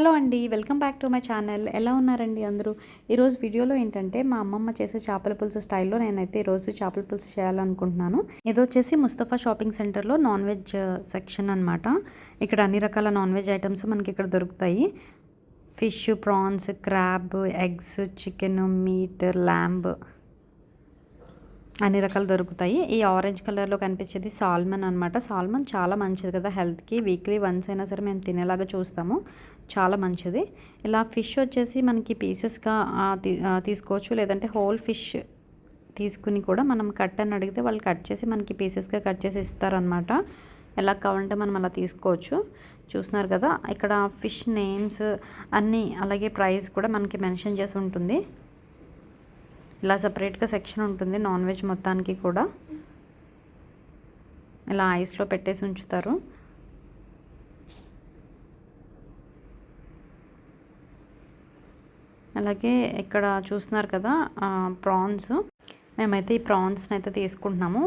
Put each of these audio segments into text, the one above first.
Hello అండి, welcome back to my channel. ఎలా ఉన్నారండి అందరూ? ఈరోజు వీడియోలో ఏంటంటే మా అమ్మమ్మ చేసే చేపల పులుసు స్టైల్లో నేనైతే ఈరోజు చేపల పులుసు చేయాలనుకుంటున్నాను. ఇది వచ్చేసి ముస్తఫా షాపింగ్ సెంటర్లో నాన్ వెజ్ సెక్షన్ అనమాట. ఇక్కడ అన్ని రకాల నాన్ వెజ్ ఐటమ్స్ మనకి ఇక్కడ దొరుకుతాయి. Fish, prawns, crab, eggs, chicken, meat, lamb అన్ని రకాలు దొరుకుతాయి. ఈ ఆరెంజ్ కలర్లో కనిపించేది సాల్మన్ అనమాట. సాల్మన్ చాలా మంచిది కదా హెల్త్కి. వీక్లీ వన్స్ అయినా సరే మేము తినేలాగా చూస్తాము, చాలా మంచిది. ఇలా ఫిష్ వచ్చేసి మనకి పీసెస్గా తీసుకోవచ్చు, లేదంటే హోల్ ఫిష్ తీసుకుని కూడా మనం కట్ అని అడిగితే వాళ్ళు కట్ చేసి మనకి పీసెస్గా కట్ చేసి ఇస్తారనమాట. ఎలా కావాలంటే మనం అలా తీసుకోవచ్చు. చూస్తున్నారు కదా ఇక్కడ ఫిష్ నేమ్స్ అన్నీ, అలాగే ప్రైస్ కూడా మనకి మెన్షన్ చేసి ఉంటుంది. ఇలా సపరేట్గా సెక్షన్ ఉంటుంది నాన్ వెజ్ మొత్తానికి కూడా. ఇలా ఐస్లో పెట్టేసి ఉంచుతారు. అలాగే ఇక్కడ చూస్తున్నారు కదా ప్రాన్స్. మేమైతే ఈ ప్రాన్స్ని అయితే తీసుకుంటున్నాము.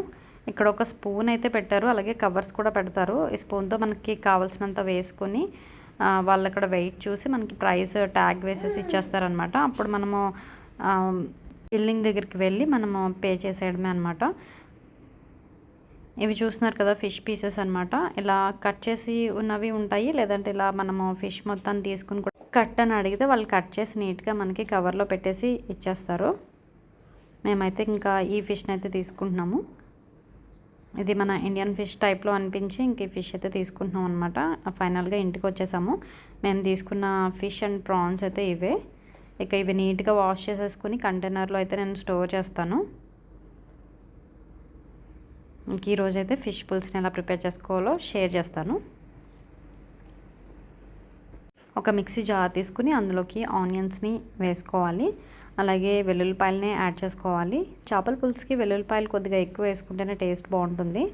ఇక్కడ ఒక స్పూన్ అయితే పెట్టారు, అలాగే కవర్స్ కూడా పెడతారు. ఈ స్పూన్తో మనకి కావాల్సినంత వేసుకొని వాళ్ళు ఇక్కడ వెయిట్ చూసి మనకి ప్రైస్ ట్యాగ్ వేసేసి ఇచ్చేస్తారనమాట. అప్పుడు మనము బిల్లింగ్ దగ్గరికి వెళ్ళి మనము పే చేసేయడమే అనమాట. ఇవి చూస్తున్నారు కదా ఫిష్ పీసెస్ అనమాట. ఇలా కట్ చేసి ఉన్నవి ఉంటాయి, లేదంటే ఇలా మనము ఫిష్ మొత్తాన్ని తీసుకుని కట్ అని అడిగితే వాళ్ళు కట్ చేసి నీట్గా మనకి కవర్లో పెట్టేసి ఇచ్చేస్తారు. మేమైతే ఇంకా ఈ ఫిష్ని అయితే తీసుకుంటున్నాము. ఇది మన ఇండియన్ ఫిష్ టైప్లో అనిపించి ఇంక ఈ ఫిష్ అయితే తీసుకుంటున్నాం అనమాట. ఫైనల్గా ఇంటికి వచ్చేసాము. మేము తీసుకున్న ఫిష్ అండ్ ప్రాన్స్ అయితే ఇవే. ఇక ఇవి నీట్గా వాష్ చేసేసుకుని కంటైనర్లో అయితే నేను స్టోర్ చేస్తాను. ఇంక ఈరోజు అయితే ఫిష్ పులుసుని ఎలా ప్రిపేర్ చేసుకోవాలో షేర్ చేస్తాను. ఒక మిక్సీ జార్ తీసుకుని అందులోకి ఆనియన్స్ని వేసుకోవాలి, అలాగే వెల్లుల్లిపాయలని యాడ్ చేసుకోవాలి. చేపల పులుసుకి వెల్లుల్లిపాయలు కొద్దిగా ఎక్కువ వేసుకుంటేనే టేస్ట్ బాగుంటుంది.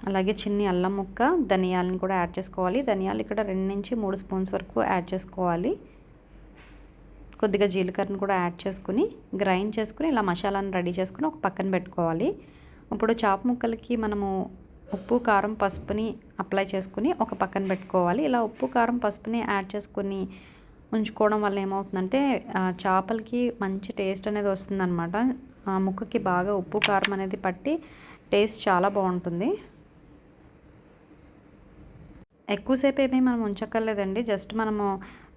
అలాగే చిన్ని అల్లం ముక్క, ధనియాలను కూడా యాడ్ చేసుకోవాలి. ధనియాలు ఇక్కడ 2 నుంచి 3 స్పూన్స్ వరకు యాడ్ చేసుకోవాలి. కొద్దిగా జీలకర్రను కూడా యాడ్ చేసుకుని గ్రైండ్ చేసుకుని ఇలా మసాలాను రెడీ చేసుకుని ఒక పక్కన పెట్టుకోవాలి. ఇప్పుడు చేప ముక్కలకి మనము ఉప్పు, కారం, పసుపుని అప్లై చేసుకుని ఒక పక్కన పెట్టుకోవాలి. ఇలా ఉప్పు, కారం, పసుపుని యాడ్ చేసుకుని ఉంచుకోవడం వల్ల ఏమవుతుందంటే చేపలకి మంచి టేస్ట్ అనేది వస్తుందన్నమాట. ముక్కకి బాగా ఉప్పు, కారం అనేది పట్టి టేస్ట్ చాలా బాగుంటుంది. ఎక్కువసేపు ఏమీ మనం ఉంచక్కర్లేదండి. జస్ట్ మనము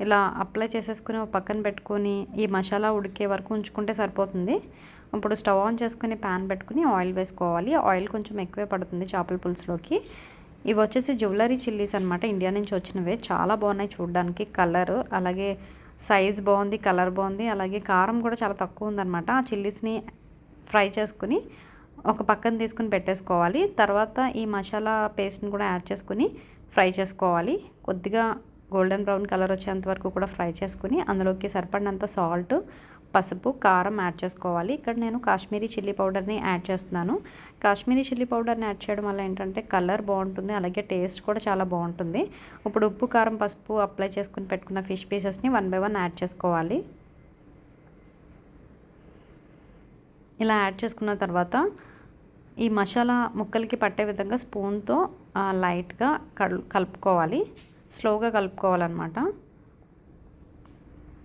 ఇలా అప్లై చేసేసుకుని ఒక పక్కన పెట్టుకొని ఈ మసాలా ఉడికే వరకు ఉంచుకుంటే సరిపోతుంది. ఇప్పుడు స్టవ్ ఆన్ చేసుకుని ప్యాన్ పెట్టుకుని ఆయిల్ వేసుకోవాలి. ఆయిల్ కొంచెం ఎక్కువే పడుతుంది చేపల పులుసులోకి. ఇవి వచ్చేసి జ్యువెలరీ చిల్లీస్ అనమాట, ఇండియా నుంచి వచ్చినవే. చాలా బాగున్నాయి చూడడానికి. కలర్ అలాగే సైజ్ బాగుంది, కలర్ బాగుంది, అలాగే కారం కూడా చాలా తక్కువ ఉందన్నమాట. ఆ చిల్లీస్ని ఫ్రై చేసుకుని ఒక పక్కన తీసుకుని పెట్టేసుకోవాలి. తర్వాత ఈ మసాలా పేస్ట్ని కూడా యాడ్ చేసుకుని ఫ్రై చేసుకోవాలి. కొద్దిగా గోల్డెన్ బ్రౌన్ కలర్ వచ్చేంత వరకు కూడా ఫ్రై చేసుకుని అందులోకి సరిపడినంత సాల్ట్, పసుపు, కారం యాడ్ చేసుకోవాలి. ఇక్కడ నేను కాశ్మీరీ చిల్లీ పౌడర్ని యాడ్ చేస్తున్నాను. కాశ్మీరీ చిల్లీ పౌడర్ని యాడ్ చేయడం వల్ల ఏంటంటే కలర్ బాగుంటుంది, అలాగే టేస్ట్ కూడా చాలా బాగుంటుంది. ఇప్పుడు ఉప్పు, కారం, పసుపు అప్లై చేసుకుని పెట్టుకున్న ఫిష్ పీసెస్ని 1 by 1 యాడ్ చేసుకోవాలి. ఇలా యాడ్ చేసుకున్న తర్వాత ఈ మసాలా ముక్కలకి పట్టే విధంగా స్పూన్తో లైట్గా కలుపుకోవాలి, స్లోగా కలుపుకోవాలన్నమాట.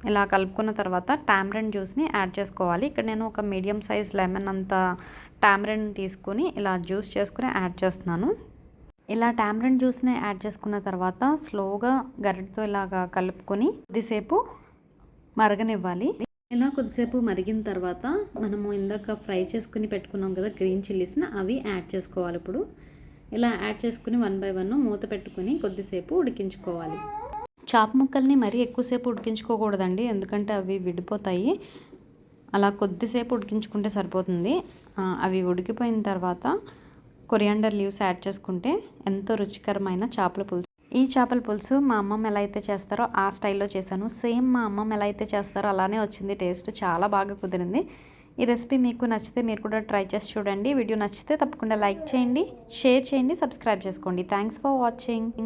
ఇలా కలుపుకున్న తర్వాత టామరిన్ జ్యూస్ని యాడ్ చేసుకోవాలి. ఇక్కడ నేను ఒక మీడియం సైజ్ లెమన్ అంత టామరిన్ తీసుకుని ఇలా జ్యూస్ చేసుకుని యాడ్ చేస్తున్నాను. ఇలా టామరిన్ జ్యూస్ని యాడ్ చేసుకున్న తర్వాత స్లోగా గరిటెతో ఇలాగా కలుపుకొని కొద్దిసేపు మరగనివ్వాలి. ఇలా కొద్దిసేపు మరిగిన తర్వాత మనము ఇందాక ఫ్రై చేసుకుని పెట్టుకున్నాం కదా గ్రీన్ చిల్లీస్ని, అవి యాడ్ చేసుకోవాలి. ఇప్పుడు ఇలా యాడ్ చేసుకుని 1 by 1 మూత పెట్టుకుని కొద్దిసేపు ఉడికించుకోవాలి. చేప ముక్కల్ని మరీ ఎక్కువసేపు ఉడికించుకోకూడదండి, ఎందుకంటే అవి విడిపోతాయి. అలా కొద్దిసేపు ఉడికించుకుంటే సరిపోతుంది. అవి ఉడికిపోయిన తర్వాత కొరియాండర్ లీవ్స్ యాడ్ చేసుకుంటే ఎంతో రుచికరమైన చేపల పులుసు. ఈ చేపల పులుసు మా అమ్మమ్మ ఎలా అయితే చేస్తారో ఆ స్టైల్లో చేశాను. సేమ్ మా అమ్మమ్మ ఎలా అయితే చేస్తారో అలానే వచ్చింది. టేస్ట్ చాలా బాగా కుదిరింది. ఈ రెసిపీ మీకు నచ్చితే మీరు కూడా ట్రై చేసి చూడండి. వీడియో నచ్చితే తప్పకుండా లైక్ చేయండి, షేర్ చేయండి, సబ్స్క్రైబ్ చేసుకోండి. Thanks for watching.